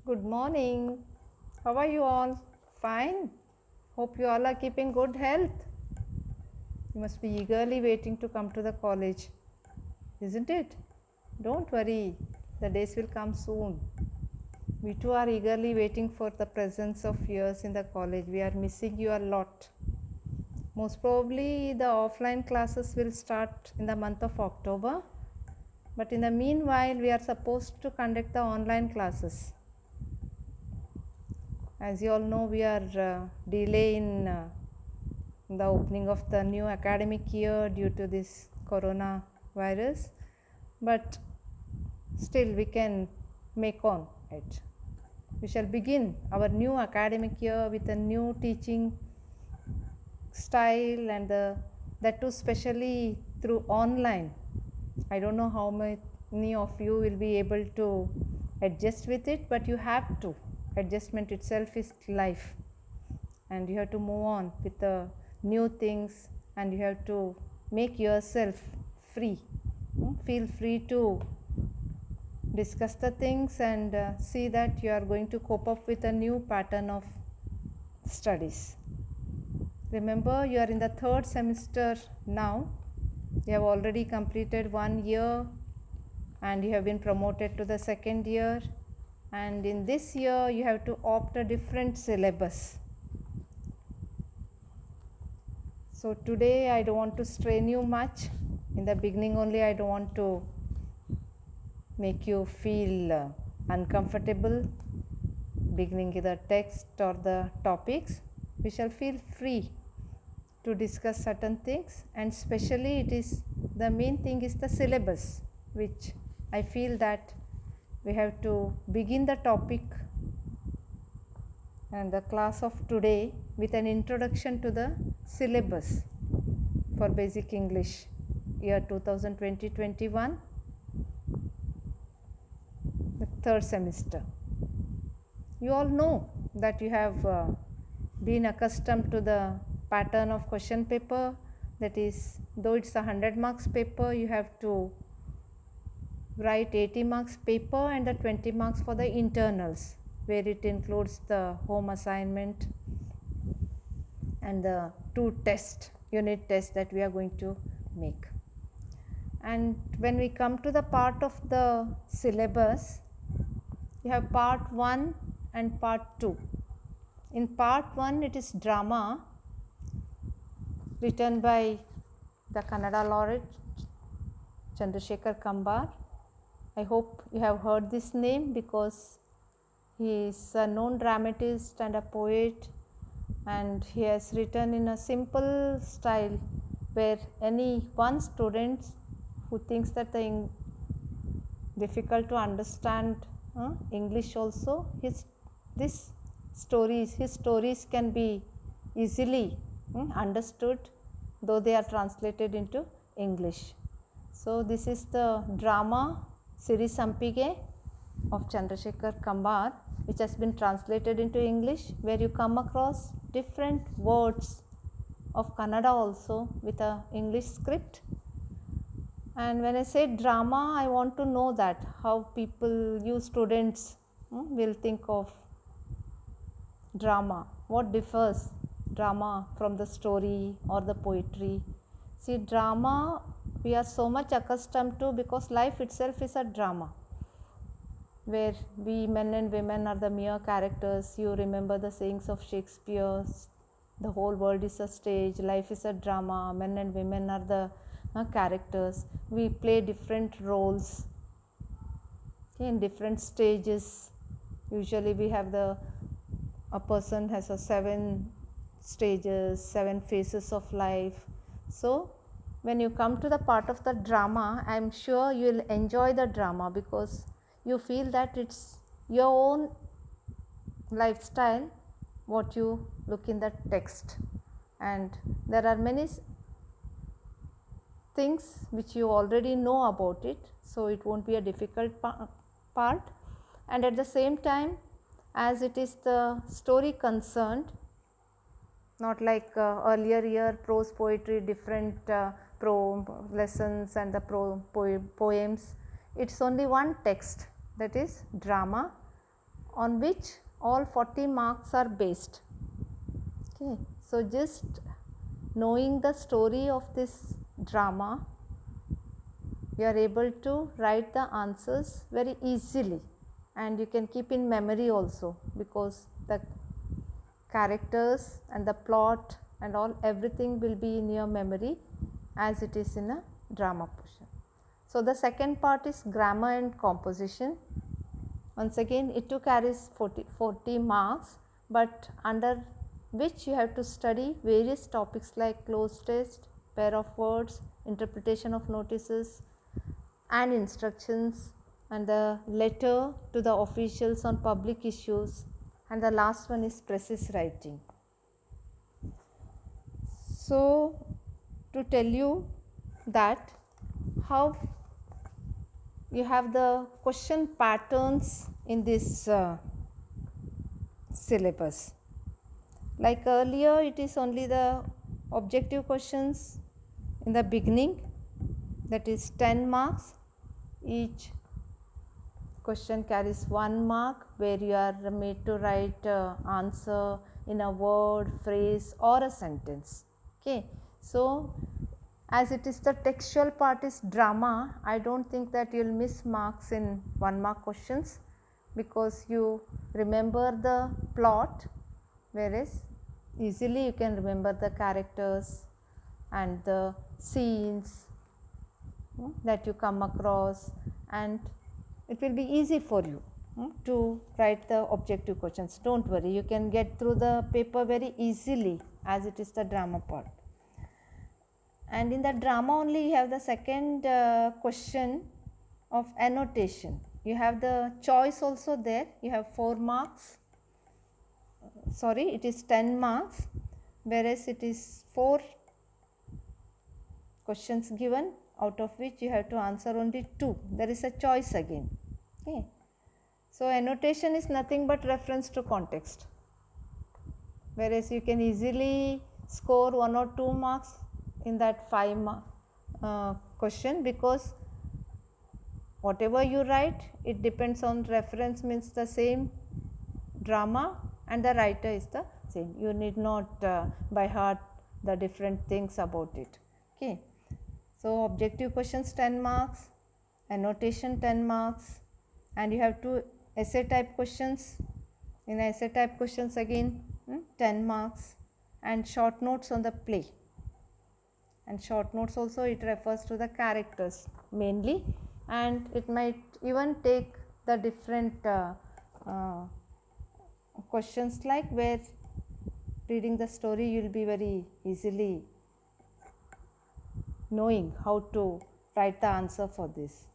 Good morning. How are you all? Fine. Hope you all are keeping good health. You must be eagerly waiting to come to the college, isn't it? Don't worry, the days will come soon. We too are eagerly waiting for the presence of yours in the college. We are missing you a lot. Most probably, the offline classes will start in the month of October, but in the meanwhile, we are supposed to conduct the online classes. As you all know, we are delay in the opening of the new academic year due to this coronavirus, but still we can make on it. We shall begin our new academic year with a new teaching style and that too specially through online. I don't know how many of you will be able to adjust with it, but you have to. Adjustment itself is life, and you have to move on with the new things, and you have to make yourself free. Feel free to discuss the things and see that you are going to cope up with a new pattern of studies. Remember, you are in the third semester now. You have already completed 1 year and you have been promoted to the second year, and in this year you have to opt a different syllabus. So today I don't want to strain you much. In the beginning only I don't want to make you feel uncomfortable beginning the text or the topics. We shall feel free to discuss certain things, and especially it is the main thing is the syllabus, which I feel that we have to begin the topic and the class of today with an introduction to the syllabus for basic English year 2020-21, the third semester. You all know that you have been accustomed to the pattern of question paper, that is, though it's a 100 marks paper, you have to write 80 marks paper and the 20 marks for the internals, where it includes the home assignment and the two unit tests that we are going to make. And when we come to the part of the syllabus, you have part 1 and part 2. In part 1 it is drama, written by the Kannada laureate Chandrasekhar Kambar. I hope you have heard this name because he is a known dramatist and a poet, and he has written in a simple style where any one student who thinks that the difficult to understand English also, his stories can be easily understood, though they are translated into English. So this is the drama Siri Sampige of Chandrasekhar Kambar, which has been translated into English, where you come across different words of Kannada also with a English script. And when I say drama, I want to know that how people, you students, will think of drama. What differs drama from the story or the poetry? See, drama we are so much accustomed to because life itself is a drama, where we men and women are the mere characters. You remember the sayings of Shakespeare, the whole world is a stage, life is a drama, men and women are the characters. We play different roles in different stages. Usually we have a person has a 7 stages, 7 phases of life. So when you come to the part of the drama, I am sure you will enjoy the drama because you feel that it's your own lifestyle what you look in the text, and there are many things which you already know about it, so it won't be a difficult part. And at the same time, as it is the story concerned, not like earlier year prose poetry, different lessons and the poems, it's only one text, that is drama, on which all 40 marks are based. Okay, so just knowing the story of this drama, you are able to write the answers very easily, and you can keep in memory also, because the characters and the plot and all, everything will be in your memory as it is in a drama portion. So the second part is grammar and composition. Once again, it too carries 40 marks, but under which you have to study various topics like cloze test, pair of words, interpretation of notices and instructions, and the letter to the officials on public issues, and the last one is precise writing. So to tell you that how you have the question patterns in this syllabus. Like earlier, it is only the objective questions in the beginning, that is 10 marks. Each question carries 1 mark, where you are made to write answer in a word, phrase or a sentence. Okay, so as it is the textual part is drama, I don't think that you will miss marks in 1 mark questions, because you remember the plot, whereas easily you can remember the characters and the scenes that you come across, and it will be easy for you to write the objective questions. Don't worry, you can get through the paper very easily, as it is the drama part. And in the drama only, you have the second question of annotation. You have the choice also there. You have 4 marks. Sorry, it is 10 marks, whereas it is 4 questions given, out of which you have to answer only 2. There is a choice again. Okay. So annotation is nothing but reference to context, whereas you can easily score 1 or 2 marks in that 5 question, because whatever you write, it depends on reference, means the same drama and the writer is the same. You need not by heart the different things about it. Okay. So objective questions 10 marks, annotation 10 marks, and you have 2 essay type questions. In essay type questions again 10 marks, and short notes on the play. And short notes also, it refers to the characters mainly, and it might even take the different questions, like where reading the story you will be very easily knowing how to write the answer for this.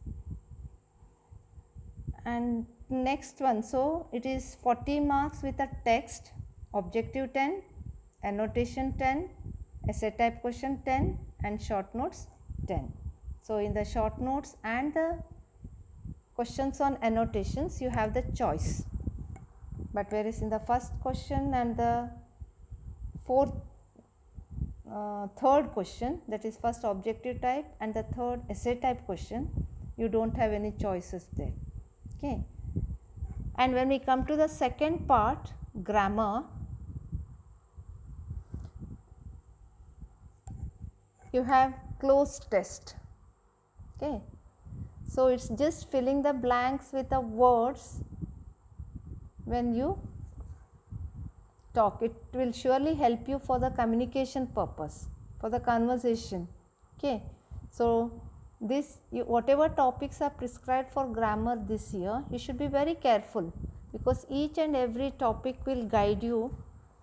And next one, so it is 40 marks with a text, objective 10, annotation 10, essay type question 10, and short notes 10. So in the short notes and the questions on annotations, you have the choice, but whereas in the first question and the third question, that is first objective type and the third essay type question, you don't have any choices there. Okay. And when we come to the second part, grammar, you have cloze test. Okay. So it's just filling the blanks with the words when you talk. It will surely help you for the communication purpose, for the conversation. Okay. So this, whatever topics are prescribed for grammar this year, you should be very careful, because each and every topic will guide you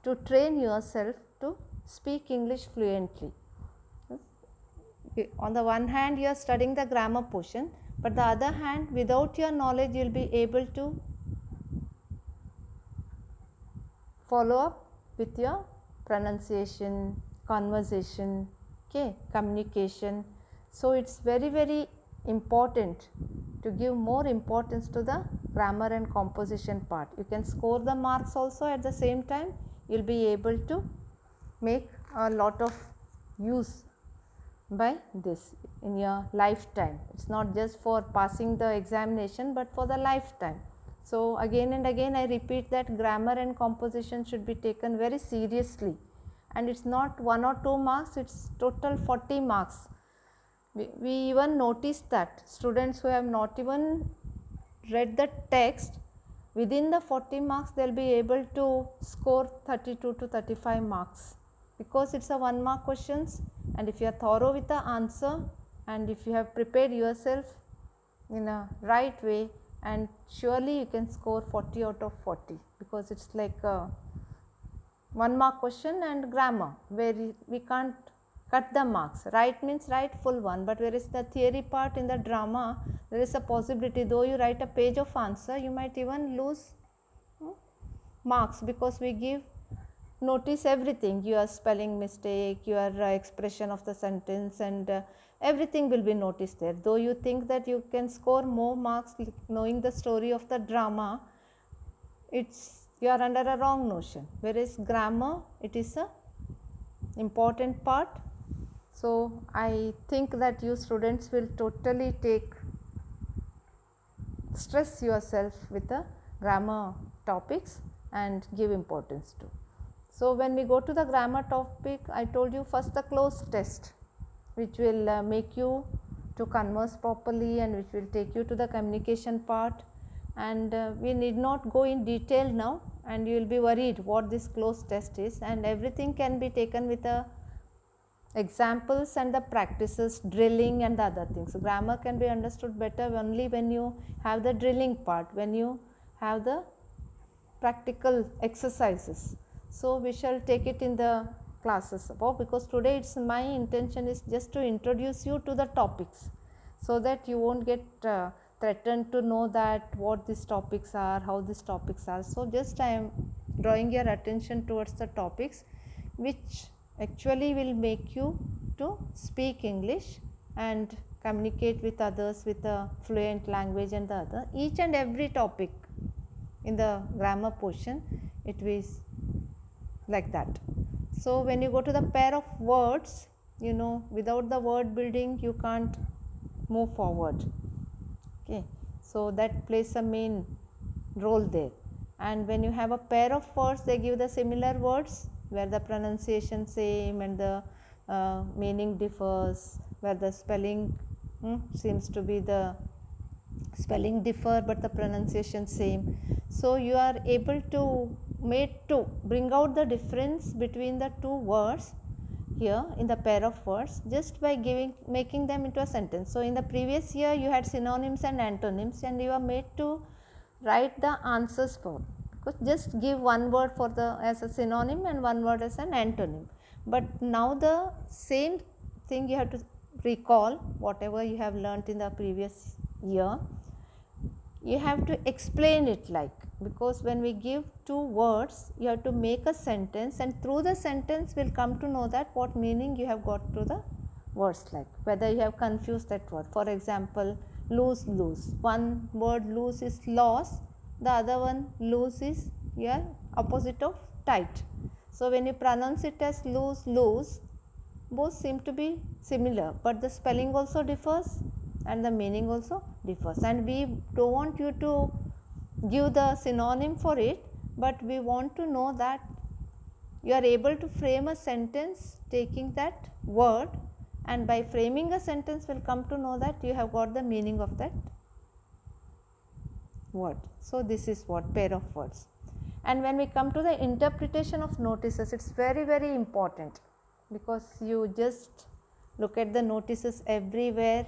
to train yourself to speak English fluently. On the one hand, you are studying the grammar portion, but the other hand, without your knowledge, you will be able to follow up with your pronunciation, conversation, okay, communication. So it's very, very important to give more importance to the grammar and composition part. You can score the marks also at the same time. You'll be able to make a lot of use by this in your lifetime. It's not just for passing the examination, but for the lifetime. So again and again I repeat that grammar and composition should be taken very seriously, and it's not 1 or 2 marks, it's total 40 marks. We even noticed that students who have not even read the text, within the 40 marks they'll be able to score 32 to 35 marks, because it's a 1 mark questions, and if you are thorough with the answer and if you have prepared yourself in a right way, and surely you can score 40 out of 40, because it's like a 1 mark question and grammar where we can't cut the marks. Right means write full one, but whereas the theory part in the drama, there is a possibility, though you write a page of answer, you might even lose marks, because we give notice everything, your spelling mistake, your expression of the sentence, and everything will be noticed there. Though you think that you can score more marks knowing the story of the drama, it's you are under a wrong notion, whereas grammar, it is a important part. So I think that you students will totally stress yourself with the grammar topics and give importance to. So when we go to the grammar topic, I told you first the cloze test, which will make you to converse properly and which will take you to the communication part, and we need not go in detail now, and you will be worried what this cloze test is, and everything can be taken with the examples and the practices, drilling and the other things. So grammar can be understood better only when you have the drilling part, when you have the practical exercises. So we shall take it in the classes above, because today it's my intention is just to introduce you to the topics, so that you won't get threatened to know that what these topics are, how these topics are. So just I am drawing your attention towards the topics which actually will make you to speak English and communicate with others with a fluent language, and the other each and every topic in the grammar portion, it is like that. So when you go to the pair of words, you know, without the word building you can't move forward. Okay, so that plays a main role there. And when you have a pair of words, they give the similar words where the pronunciation same and the meaning differs, where the spelling seems to be the spelling differ but the pronunciation same. So you are able to bring out the difference between the two words here in the pair of words just by making them into a sentence. So in the previous year you had synonyms and antonyms, and you are made to write the answers for, because just give one word for the as a synonym and one word as an antonym. But now the same thing you have to recall whatever you have learnt in the previous year, you have to explain it, like, because when we give two words you have to make a sentence, and through the sentence we'll come to know that what meaning you have got to the words, like whether you have confused that word. For example, lose, one word lose is loss, the other one lose is your opposite of tight. So when you pronounce it as lose, both seem to be similar, but the spelling also differs and the meaning also differs, and we don't want you to give the synonym for it, but we want to know that you are able to frame a sentence taking that word, and by framing a sentence we'll come to know that you have got the meaning of that word. So this is what pair of words. And when we come to the interpretation of notices, it's very, very important, because you just look at the notices everywhere,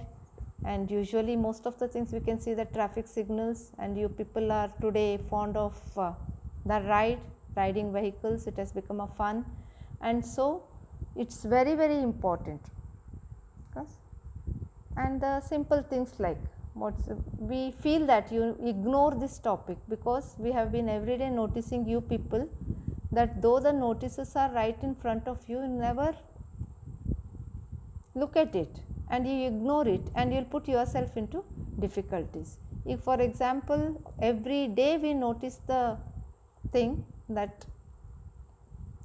and usually most of the things we can see the traffic signals, and you people are today fond of the riding vehicles. It has become a fun, and so it's very, very important. And the simple things like we feel that you ignore this topic, because we have been every day noticing you people that though the notices are right in front of you, you never look at it and you ignore it, and you'll put yourself into difficulties. If for example every day we notice the thing that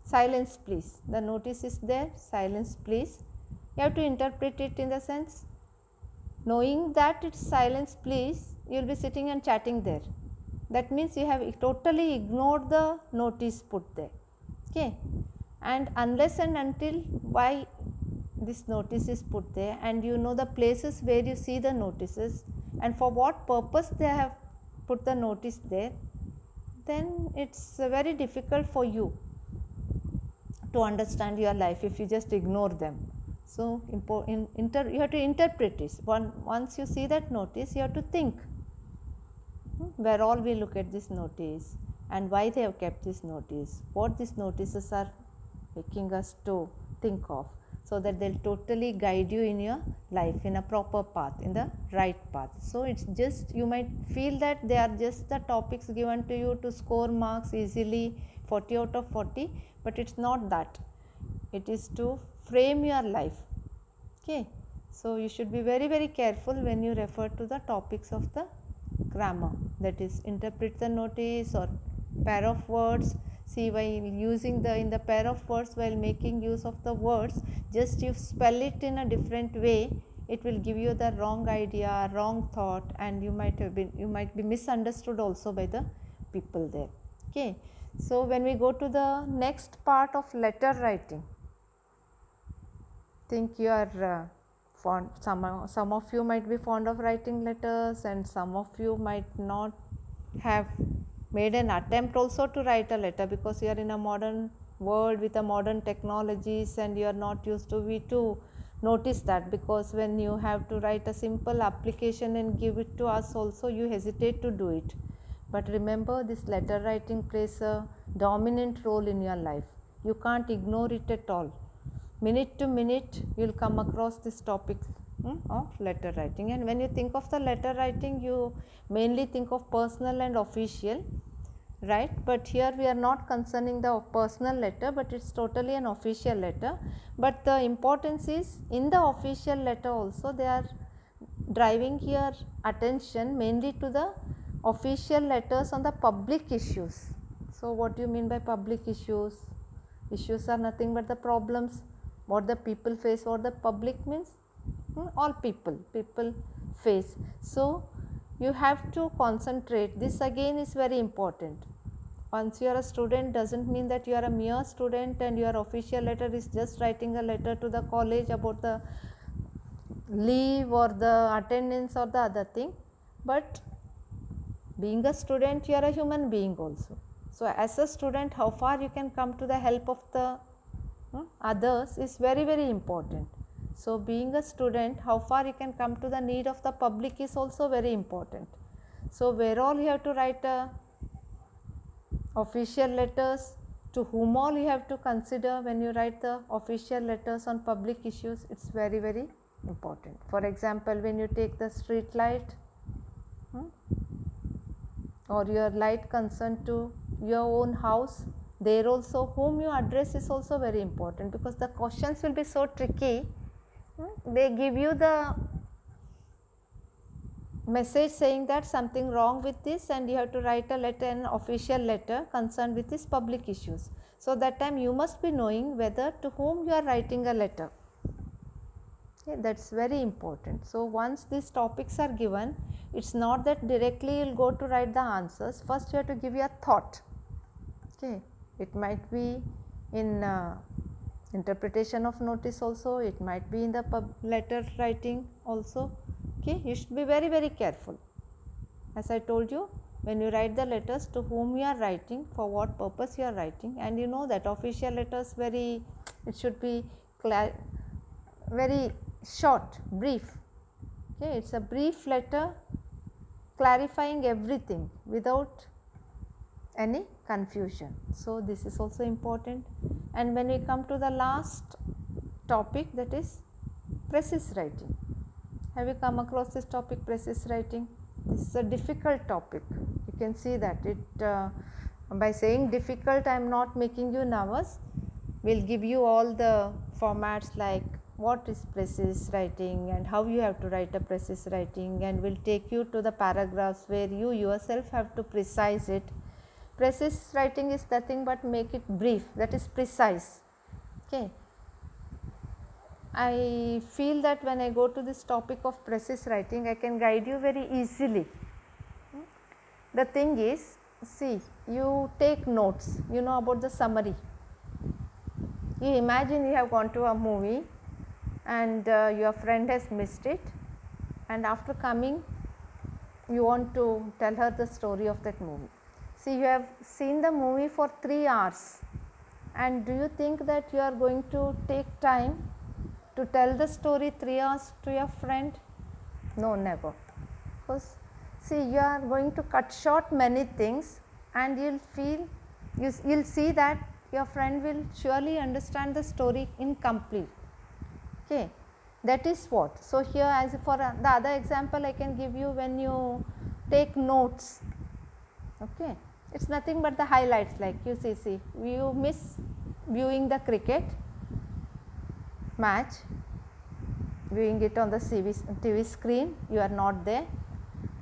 silence please, the notice is there, silence please, you have to interpret it in the sense, knowing that it's silence please, you will be sitting and chatting there. that means you have totally ignored the notice put there. Okay, and unless and until why this notice is put there, and you know the places where you see the notices and for what purpose they have put the notice there, then it's very difficult for you to understand your life if you just ignore them. So you have to interpret it. Once you see that notice, you have to think where all we look at this notice and why they have kept this notice, what these notices are making us to think of, so that they'll totally guide you in your life in a proper path, in the right path. So it's just, you might feel that they are just the topics given to you to score marks easily, 40 out of 40, but it's not that. It is to frame your life. Okay, so you should be very, very careful when you refer to the topics of the grammar, that is interpret the notice or pair of words. See, while using the in the pair of words, while making use of the words, just you spell it in a different way, it will give you the wrong idea, wrong thought, and you might be misunderstood also by the people there. Okay, so when we go to the next part of letter writing, think you are fond, some of you might be fond of writing letters, and some of you might not have made an attempt also to write a letter, because you are in a modern world with a modern technologies and you are not used to. We too notice that, because when you have to write a simple application and give it to us also, you hesitate to do it. But remember, this letter writing plays a dominant role in your life. You can't ignore it at all. Minute to minute you will come across this topic of letter writing. And when you think of the letter writing, you mainly think of personal and official, right? But here we are not concerning the personal letter, but it's totally an official letter. But the importance is, in the official letter also they are driving here attention mainly to the official letters on the public issues. So what do you mean by public issues? Issues are nothing but the problems what the people face. What the public means, all people face. So you have to concentrate. This again is very important. Once you are a student, doesn't mean that you are a mere student and your official letter is just writing a letter to the college about the leave or the attendance or the other thing. But being a student, you are a human being also. So as a student, how far you can come to the help of the others is very, very important. So being a student, how far you can come to the need of the public is also very important. So where all you have to write official letters, to whom all you have to consider when you write the official letters on public issues, it's very, very important. For example, when you take the street light or your light concerned to your own house, there also whom you address is also very important, because the questions will be so tricky. They give you the message saying that something wrong with this and you have to write a letter, an official letter concerned with these public issues. So that time you must be knowing whether to whom you are writing a letter. Okay, that's very important. So once these topics are given, it's not that directly you will go to write the answers. First you have to give your thought. Okay, it might be in interpretation of notice also, it might be in the letter writing also. Okay, you should be very, very careful. As I told you, when you write the letters, to whom you are writing, for what purpose you are writing, and you know that official letters it should be very short, brief. Okay, it's a brief letter clarifying everything without any confusion. So this is also important. And when we come to the last topic, that is precise writing. Have you come across this topic, precise writing? This is a difficult topic. You can see that by saying difficult, I am not making you nervous. We'll give you all the formats like what is precise writing and how you have to write a precise writing, and we'll take you to the paragraphs where you yourself have to precise it. Precise writing is nothing but make it brief, that is precise. Okay. I feel that when I go to this topic of precise writing, I can guide you very easily. the thing is, see, you take notes, you know about the summary. You imagine you have gone to a movie and your friend has missed it, and after coming you want to tell her the story of that movie. See, you have seen the movie for 3 hours, and do you think that you are going to take time to tell the story 3 hours to your friend? No, never. Because see, you are going to cut short many things, and you'll see that your friend will surely understand the story incomplete. Okay, that is what. So here, as for the other example I can give you, when you take notes, okay, it's nothing but the highlights, like you see you miss viewing the cricket match, viewing it on the TV screen, you are not there,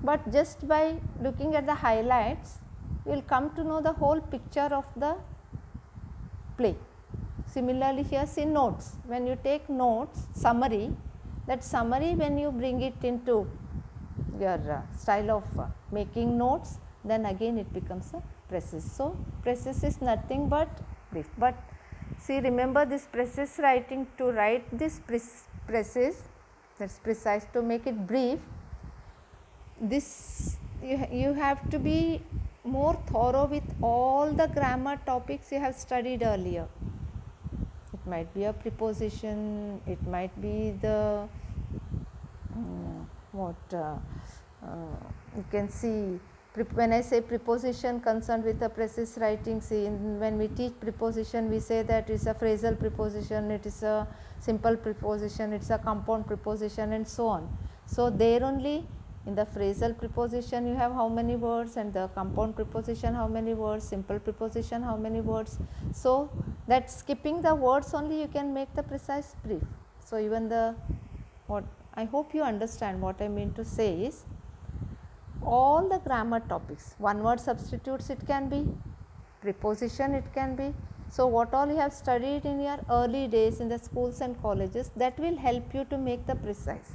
but just by looking at the highlights you will come to know the whole picture of the play. Similarly here, see notes, when you take notes, summary, that summary when you bring it into your style of making notes, then again it becomes a precis. So precis is nothing but brief. But see, remember this precis writing, to write this precis, that's precise, to make it brief, this you have to be more thorough with all the grammar topics you have studied earlier. It might be a preposition, it might be the you can see, when I say preposition concerned with the precis writing, see, when we teach preposition we say that it's a phrasal preposition, it is a simple preposition, it's a compound preposition, and so on. So there only, in the phrasal preposition you have how many words, and the compound preposition how many words, simple preposition how many words. So that skipping the words only you can make the precise brief. So even the, what I hope you understand what I mean to say is, all the grammar topics, one word substitutes it can be, preposition it can be. So what all you have studied in your early days in the schools and colleges, that will help you to make the precise.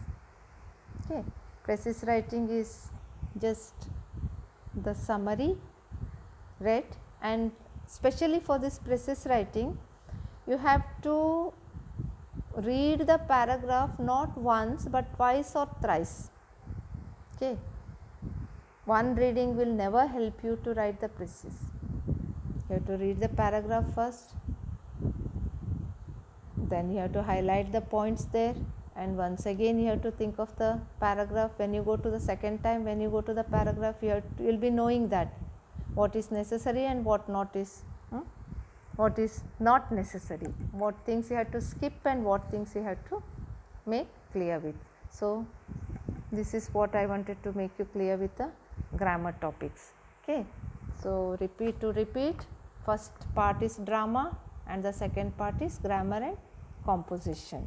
Okay, precis writing is just the summary read, and especially for this precis writing you have to read the paragraph not once but twice or thrice. Okay, one reading will never help you to write the precis. You have to read the paragraph first, then you have to highlight the points there, and once again you have to think of the paragraph. When you go to the second time, when you go to the paragraph, you will be knowing that what is necessary and what not is what is not necessary, what things you have to skip and what things you have to make clear with. So this is what I wanted to make you clear with the grammar topics. Okay, so repeat to repeat, first part is drama and the second part is grammar and composition.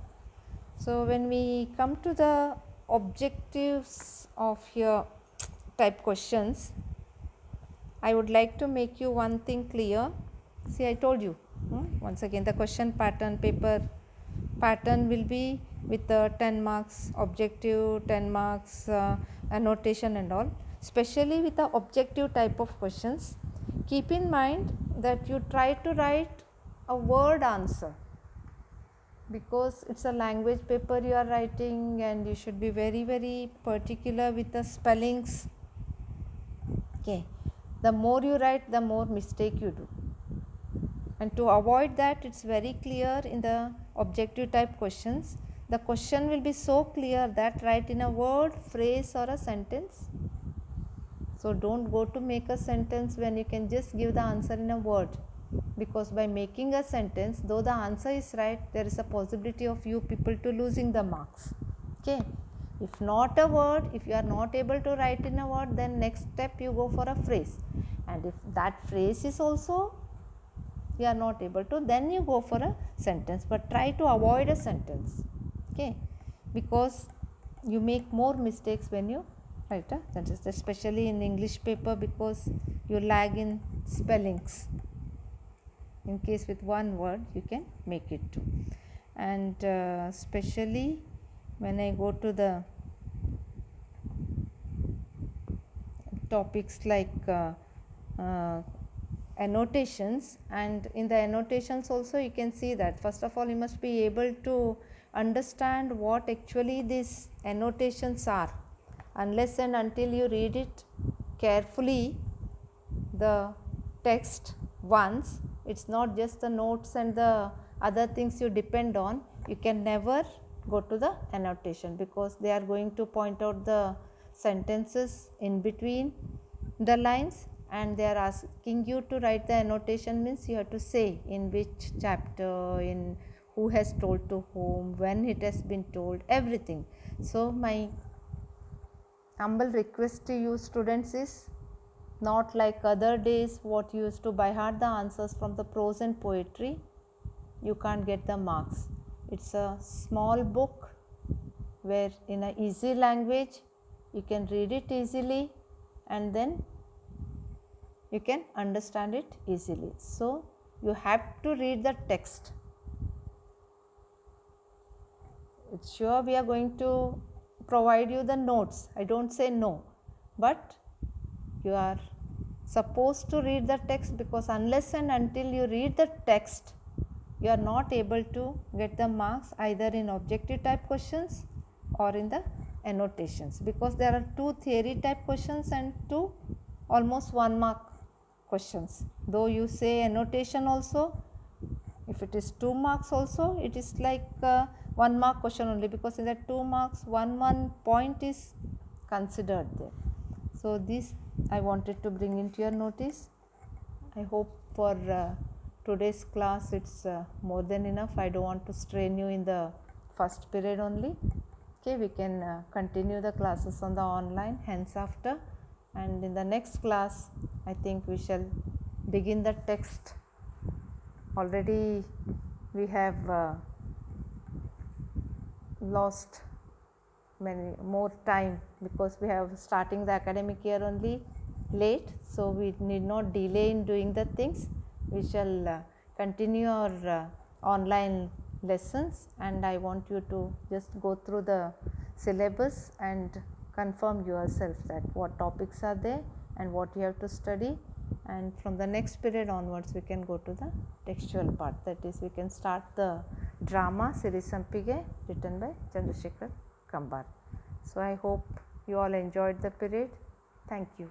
So when we come to the objectives of your type questions, I would like to make you one thing clear. See, I told you once again, the question pattern, paper pattern will be with 10 marks, objective 10 marks, annotation and all. Especially with the objective type of questions, keep in mind that you try to write a word answer, because it's a language paper you are writing, and you should be very very particular with the spellings. Okay, the more you write, the more mistake you do, and to avoid that, it's very clear in the objective type questions, the question will be so clear that write in a word, phrase or a sentence. So don't go to make a sentence when you can just give the answer in a word, because by making a sentence, though the answer is right, there is a possibility of you people to losing the marks. Okay, if not a word, if you are not able to write in a word, then next step you go for a phrase, and if that phrase is also you are not able to, then you go for a sentence, but try to avoid a sentence. Okay, because you make more mistakes when you write a sentence, especially in English paper, because you lag in spellings. In case with one word you can make it too. And especially when I go to the topics like annotations, and in the annotations also you can see that first of all you must be able to understand what actually these annotations are. Unless and until you read it carefully, the text once, it's not just the notes and the other things you depend on, you can never go to the annotation, because they are going to point out the sentences in between the lines, and they are asking you to write the annotation, means you have to say in which chapter, in who has told to whom, when it has been told, everything. So my humble request to you students is, not like other days what you used to by heart the answers from the prose and poetry, you can't get the marks. It's a small book where in a easy language you can read it easily and then you can understand it easily. So you have to read the text. It's sure we are going to provide you the notes, I don't say no, but you are supposed to read the text, because unless and until you read the text, you are not able to get the marks either in objective type questions or in the annotations, because there are 2 theory type questions and 2 almost 1 mark questions. Though you say annotation also, if it is 2 marks also, it is like 1 mark question only, because in that 2 marks 1 point is considered there. So this I wanted to bring into your notice. I hope for today's class it's more than enough. I don't want to strain you in the first period only. Okay, we can continue the classes on the online hence after, and in the next class I think we shall begin the text. Already we have lost many more time, because we have starting the academic year only late, so we need not delay in doing the things. We shall continue our online lessons, and I want you to just go through the syllabus and confirm yourself that what topics are there and what you have to study, and from the next period onwards we can go to the textual part, that is we can start the drama Sirisampige written by Chandrasekhar Kambar. So I hope you all enjoyed the period. Thank you.